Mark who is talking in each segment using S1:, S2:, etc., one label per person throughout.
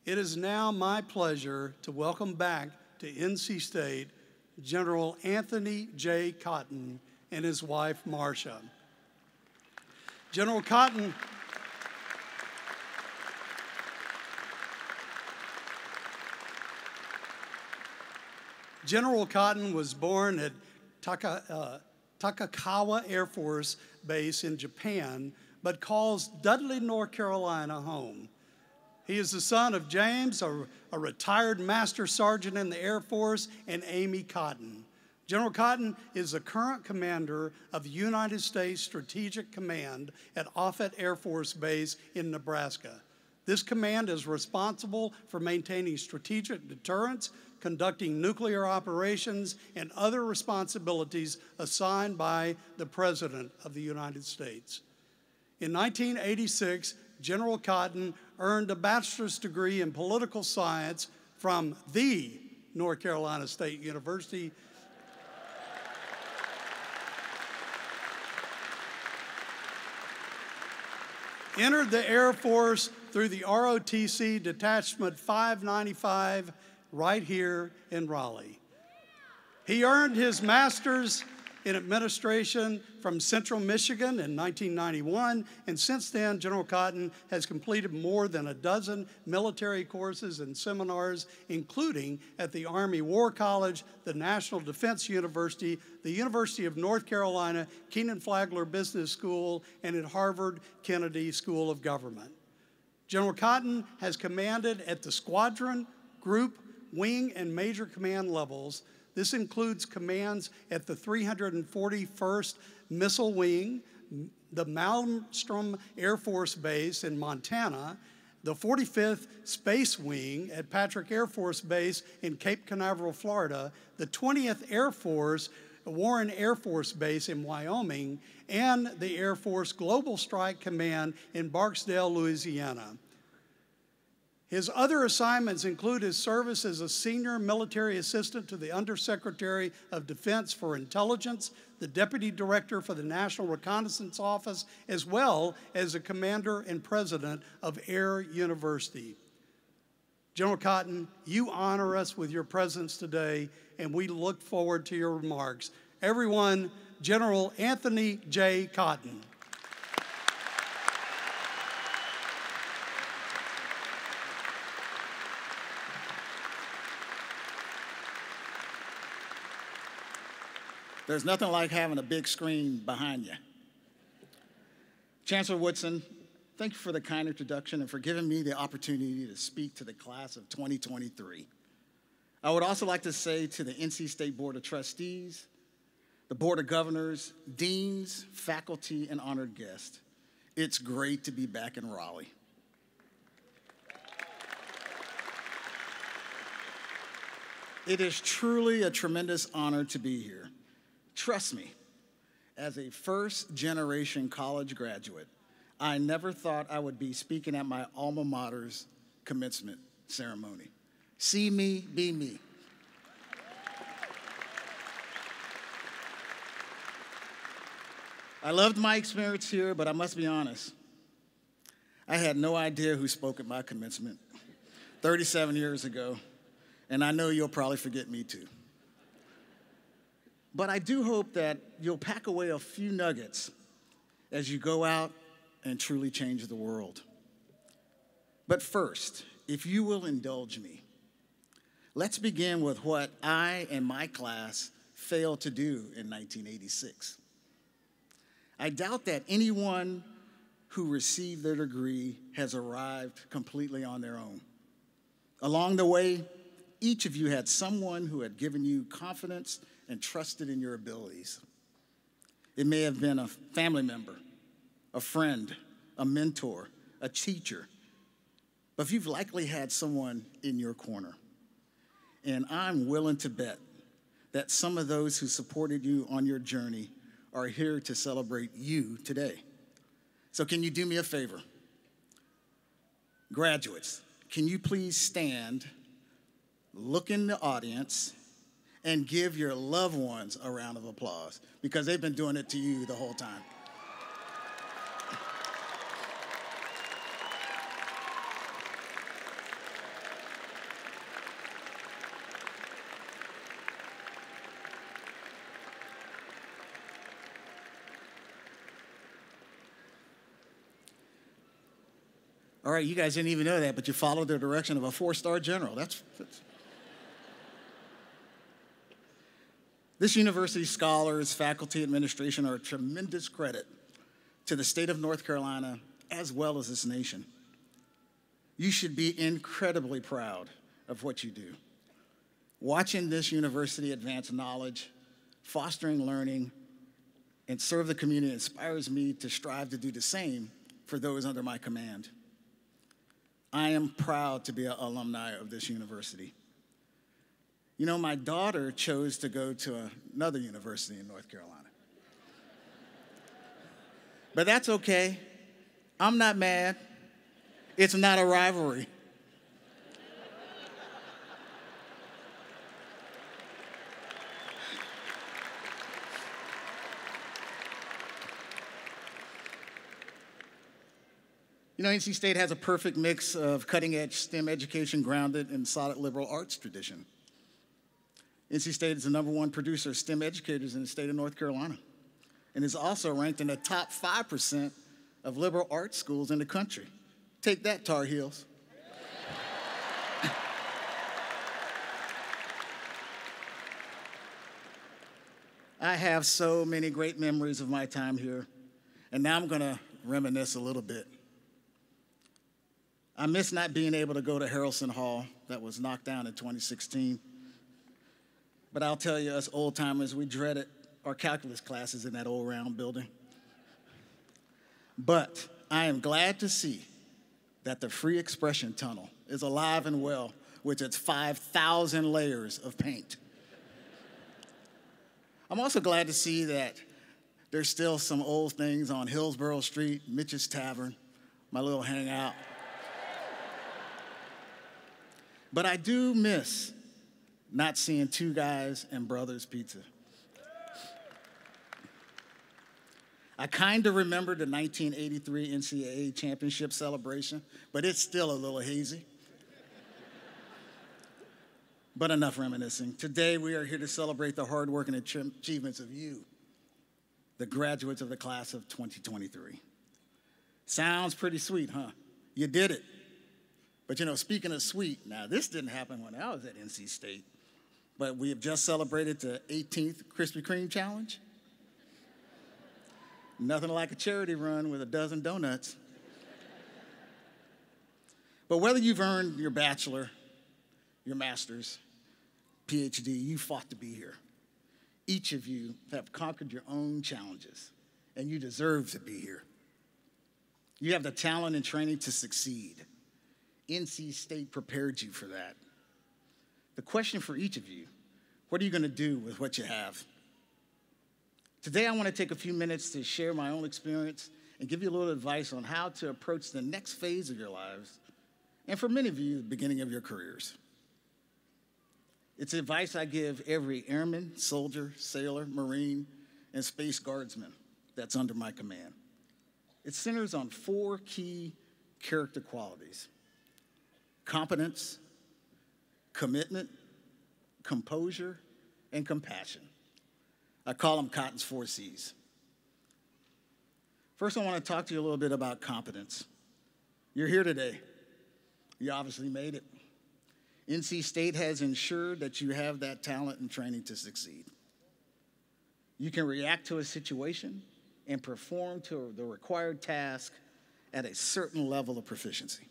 S1: It is now my pleasure to welcome back to NC State General Anthony J. Cotton and his wife, Marcia. General Cotton was born at Takakawa Air Force Base in Japan, but calls Dudley, North Carolina home. He is the son of James, a retired Master Sergeant in the Air Force, and Amy Cotton. General Cotton is the current commander of the United States Strategic Command at Offutt Air Force Base in Nebraska. This command is responsible for maintaining strategic deterrence, conducting nuclear operations, and other responsibilities assigned by the President of the United States. In 1986, General Cotton earned a bachelor's degree in political science from the North Carolina State University, entered the Air Force through the ROTC Detachment 595 right here in Raleigh. He earned his master's in administration from Central Michigan in 1991, and since then, General Cotton has completed more than a dozen military courses and seminars, including at the Army War College, the National Defense University, the University of North Carolina, Keenan-Flagler Business School, and at Harvard Kennedy School of Government. General Cotton has commanded at the squadron, group, wing, and major command levels. This includes commands at the 341st Missile Wing, the Malmstrom Air Force Base in Montana, the 45th Space Wing at Patrick Air Force Base in Cape Canaveral, Florida, the 20th Air Force Warren Air Force Base in Wyoming, and the Air Force Global Strike Command in Barksdale, Louisiana. His other assignments include his service as a senior military assistant to the Undersecretary of Defense for Intelligence, the Deputy Director for the National Reconnaissance Office, as well as the commander and president of Air University. General Cotton, you honor us with your presence today, and we look forward to your remarks. Everyone, General Anthony J. Cotton.
S2: There's nothing like having a big screen behind you. Chancellor Woodson, thank you for the kind introduction and for giving me the opportunity to speak to the class of 2023. I would also like to say to the NC State Board of Trustees, the Board of Governors, deans, faculty, and honored guests, it's great to be back in Raleigh. It is truly a tremendous honor to be here. Trust me, as a first-generation college graduate, I never thought I would be speaking at my alma mater's commencement ceremony. See me, be me. I loved my experience here, but I must be honest. I had no idea who spoke at my commencement 37 years ago, and I know you'll probably forget me too. But I do hope that you'll pack away a few nuggets as you go out and truly change the world. But first, if you will indulge me, let's begin with what I and my class failed to do in 1986. I doubt that anyone who received their degree has arrived completely on their own. Along the way, each of you had someone who had given you confidence and trusted in your abilities. It may have been a family member, a friend, a mentor, a teacher, but you've likely had someone in your corner. And I'm willing to bet that some of those who supported you on your journey are here to celebrate you today. So can you do me a favor? Graduates, can you please stand, look in the audience, and give your loved ones a round of applause, because they've been doing it to you the whole time. All right, you guys didn't even know that, but you followed the direction of a 4-star general. This university's scholars, faculty, administration are a tremendous credit to the state of North Carolina as well as this nation. You should be incredibly proud of what you do. Watching this university advance knowledge, fostering learning, and serve the community inspires me to strive to do the same for those under my command. I am proud to be an alumni of this university. You know, my daughter chose to go to another university in North Carolina. But that's okay. I'm not mad. It's not a rivalry. You know, NC State has a perfect mix of cutting-edge STEM education grounded in solid liberal arts tradition. NC State is the #1 producer of STEM educators in the state of North Carolina and is also ranked in the top 5% of liberal arts schools in the country. Take that, Tar Heels. I have so many great memories of my time here, and now I'm going to reminisce a little bit. I miss not being able to go to Harrelson Hall that was knocked down in 2016. But I'll tell you, us old timers, we dreaded our calculus classes in that old round building. But I am glad to see that the Free Expression Tunnel is alive and well with its 5,000 layers of paint. I'm also glad to see that there's still some old things on Hillsborough Street, Mitch's Tavern, my little hangout. But I do miss not seeing Two Guys and Brothers Pizza. I kind of remember the 1983 NCAA championship celebration, but it's still a little hazy. But enough reminiscing. Today, we are here to celebrate the hard work and achievements of you, the graduates of the class of 2023. Sounds pretty sweet, huh? You did it. But you know, speaking of sweet, now this didn't happen when I was at NC State, but we have just celebrated the 18th Krispy Kreme Challenge. Nothing like a charity run with a dozen donuts. But whether you've earned your bachelor, your master's, PhD, you fought to be here. Each of you have conquered your own challenges, and you deserve to be here. You have the talent and training to succeed. NC State prepared you for that. The question for each of you, what are you going to do with what you have? Today, I want to take a few minutes to share my own experience and give you a little advice on how to approach the next phase of your lives, and for many of you, the beginning of your careers. It's advice I give every airman, soldier, sailor, Marine, and Space Guardsman that's under my command. It centers on 4 key character qualities: competence, commitment, composure, and compassion. I call them Cotton's 4 C's. First, I want to talk to you a little bit about competence. You're here today. You obviously made it. NC State has ensured that you have that talent and training to succeed. You can react to a situation and perform to the required task at a certain level of proficiency.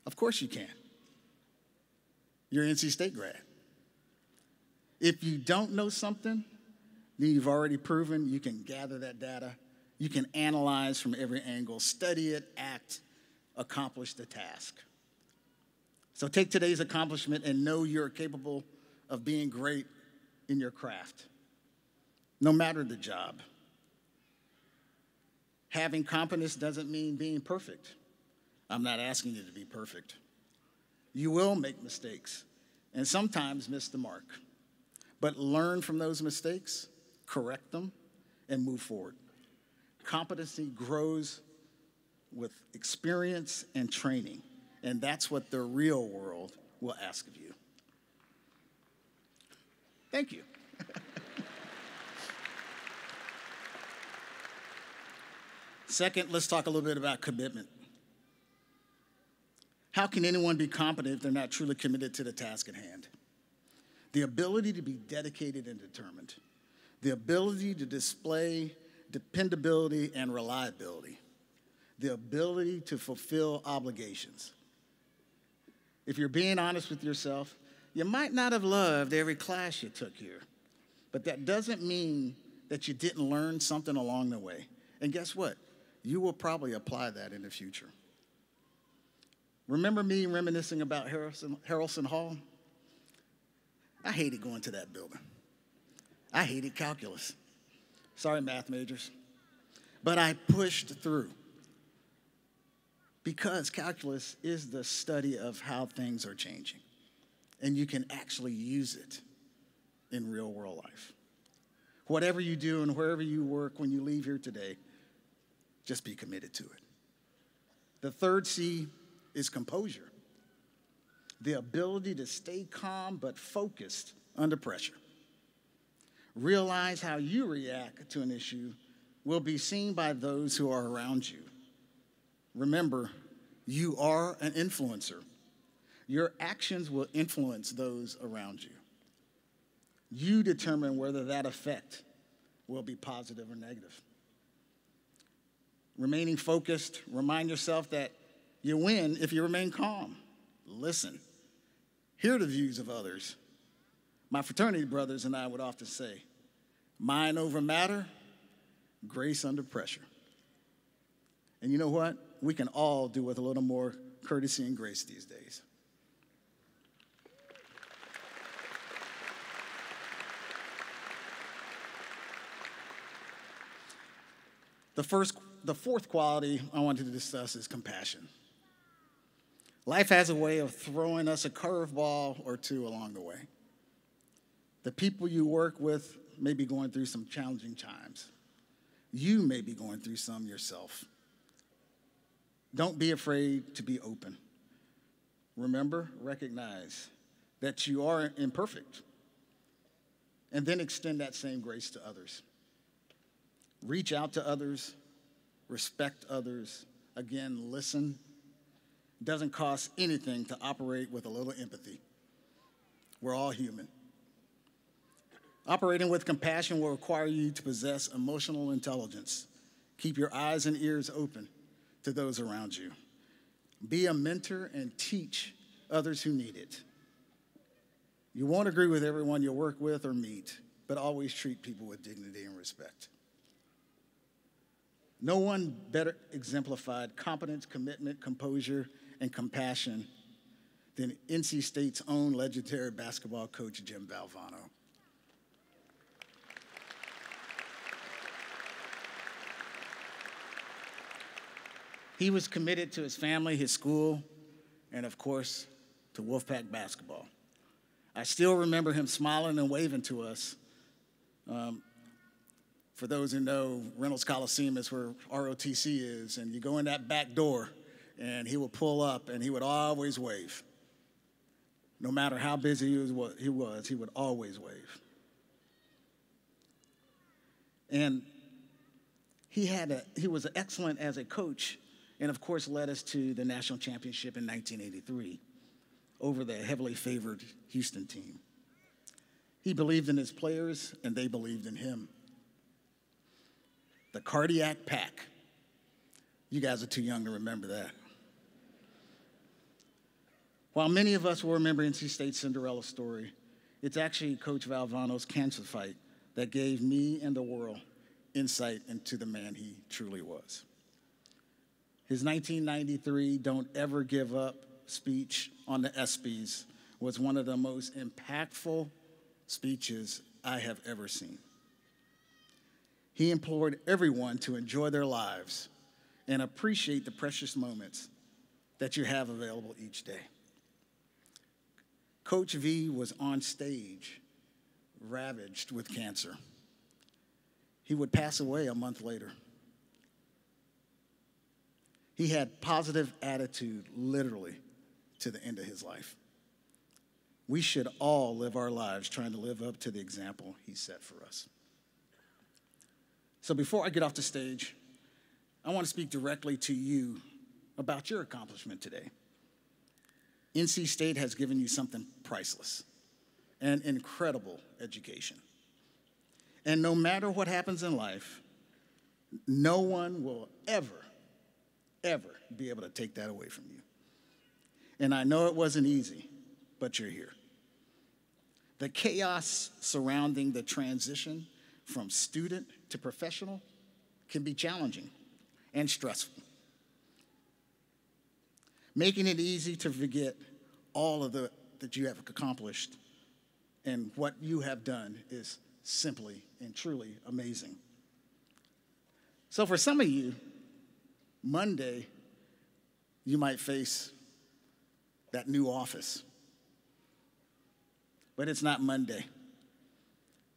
S2: Of course you can. You're an NC State grad. If you don't know something, then you've already proven you can gather that data. You can analyze from every angle, study it, act, accomplish the task. So take today's accomplishment and know you're capable of being great in your craft, no matter the job. Having competence doesn't mean being perfect. I'm not asking you to be perfect. You will make mistakes and sometimes miss the mark, but learn from those mistakes, correct them, and move forward. Competency grows with experience and training, and that's what the real world will ask of you. Thank you. Second, let's talk a little bit about commitment. How can anyone be competent if they're not truly committed to the task at hand? The ability to be dedicated and determined. The ability to display dependability and reliability. The ability to fulfill obligations. If you're being honest with yourself, you might not have loved every class you took here, but that doesn't mean that you didn't learn something along the way. And guess what? You will probably apply that in the future. Remember me reminiscing about Harrelson Hall? I hated going to that building. I hated calculus. Sorry, math majors. But I pushed through because calculus is the study of how things are changing. And you can actually use it in real world life. Whatever you do and wherever you work when you leave here today, just be committed to it. The third C is composure. The ability to stay calm but focused under pressure. Realize how you react to an issue will be seen by those who are around you. Remember, you are an influencer. Your actions will influence those around you. You determine whether that effect will be positive or negative. Remaining focused, remind yourself that you win if you remain calm. Listen. Hear the views of others. My fraternity brothers and I would often say, mind over matter, grace under pressure. And you know what? We can all do with a little more courtesy and grace these days. The fourth quality I wanted to discuss is compassion. Life has a way of throwing us a curveball or two along the way. The people you work with may be going through some challenging times. You may be going through some yourself. Don't be afraid to be open. Remember, recognize that you are imperfect, and then extend that same grace to others. Reach out to others, respect others. Again, listen. It doesn't cost anything to operate with a little empathy. We're all human. Operating with compassion will require you to possess emotional intelligence. Keep your eyes and ears open to those around you. Be a mentor and teach others who need it. You won't agree with everyone you work with or meet, but always treat people with dignity and respect. No one better exemplified competence, commitment, composure, and compassion than NC State's own legendary basketball coach, Jim Valvano. He was committed to his family, his school, and of course, to Wolfpack basketball. I still remember him smiling and waving to us. For those who know, Reynolds Coliseum is where ROTC is, and you go in that back door, and he would pull up, and he would always wave. No matter how busy he would always wave. And he was excellent as a coach, and of course led us to the national championship in 1983 over the heavily favored Houston team. He believed in his players, and they believed in him. The cardiac pack. You guys are too young to remember that. While many of us will remember NC State's Cinderella story, it's actually Coach Valvano's cancer fight that gave me and the world insight into the man he truly was. His 1993 Don't Ever Give Up speech on the ESPYs was one of the most impactful speeches I have ever seen. He implored everyone to enjoy their lives and appreciate the precious moments that you have available each day. Coach V was on stage, ravaged with cancer. He would pass away a month later. He had positive attitude literally to the end of his life. We should all live our lives trying to live up to the example he set for us. So before I get off the stage, I want to speak directly to you about your accomplishment today. NC State has given you something priceless, an incredible education. And no matter what happens in life, no one will ever be able to take that away from you. And I know it wasn't easy, but you're here. The chaos surrounding the transition from student to professional can be challenging and stressful, making it easy to forget all of that you have accomplished, and what you have done is simply and truly amazing. So for some of you, Monday, you might face that new office. But it's not Monday.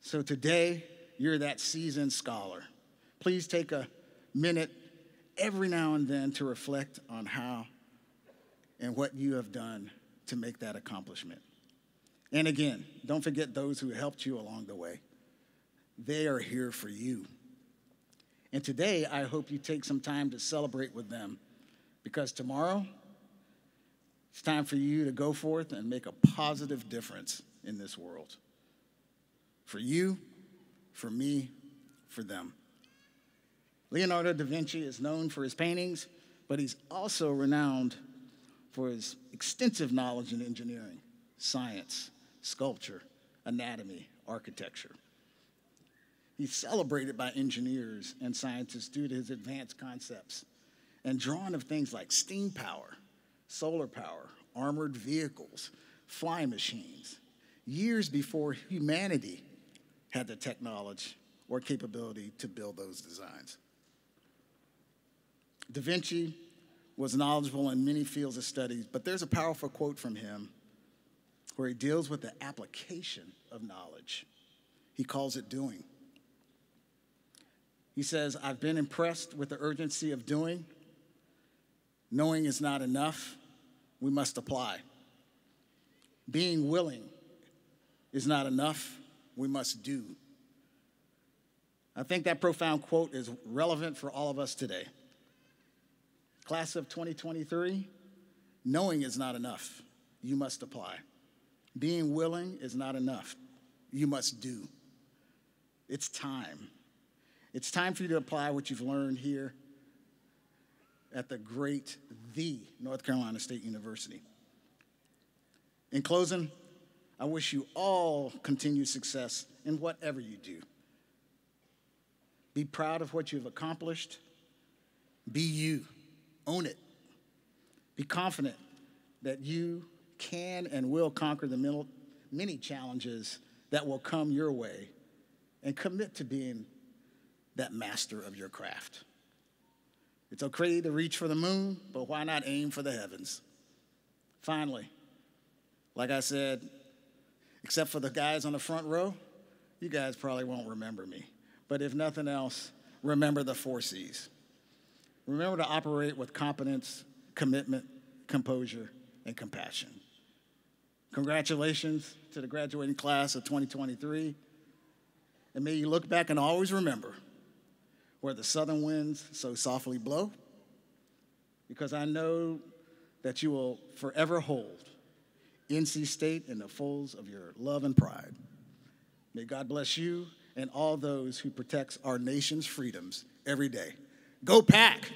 S2: So today, you're that seasoned scholar. Please take a minute every now and then to reflect on how and what you have done to make that accomplishment. And again, don't forget those who helped you along the way. They are here for you. And today, I hope you take some time to celebrate with them, because tomorrow, it's time for you to go forth and make a positive difference in this world. For you, for me, for them. Leonardo da Vinci is known for his paintings, but he's also renowned for his extensive knowledge in engineering, science, sculpture, anatomy, architecture. He's celebrated by engineers and scientists due to his advanced concepts and drawing of things like steam power, solar power, armored vehicles, flying machines, years before humanity had the technology or capability to build those designs. Da Vinci was knowledgeable in many fields of studies, but there's a powerful quote from him where he deals with the application of knowledge. He calls it doing. He says, "I've been impressed with the urgency of doing. Knowing is not enough. We must apply. Being willing is not enough. We must do." I think that profound quote is relevant for all of us today. Class of 2023, knowing is not enough. You must apply. Being willing is not enough. You must do. It's time. It's time for you to apply what you've learned here at the North Carolina State University. In closing, I wish you all continued success in whatever you do. Be proud of what you've accomplished. Be you. Own it. Be confident that you can and will conquer the many challenges that will come your way, and commit to being that master of your craft. It's okay to reach for the moon, but why not aim for the heavens? Finally, like I said, except for the guys on the front row, you guys probably won't remember me. But if nothing else, remember the 4 C's. Remember to operate with competence, commitment, composure, and compassion. Congratulations to the graduating class of 2023. And may you look back and always remember where the southern winds so softly blow, because I know that you will forever hold NC State in the folds of your love and pride. May God bless you and all those who protect our nation's freedoms every day. Go Pack!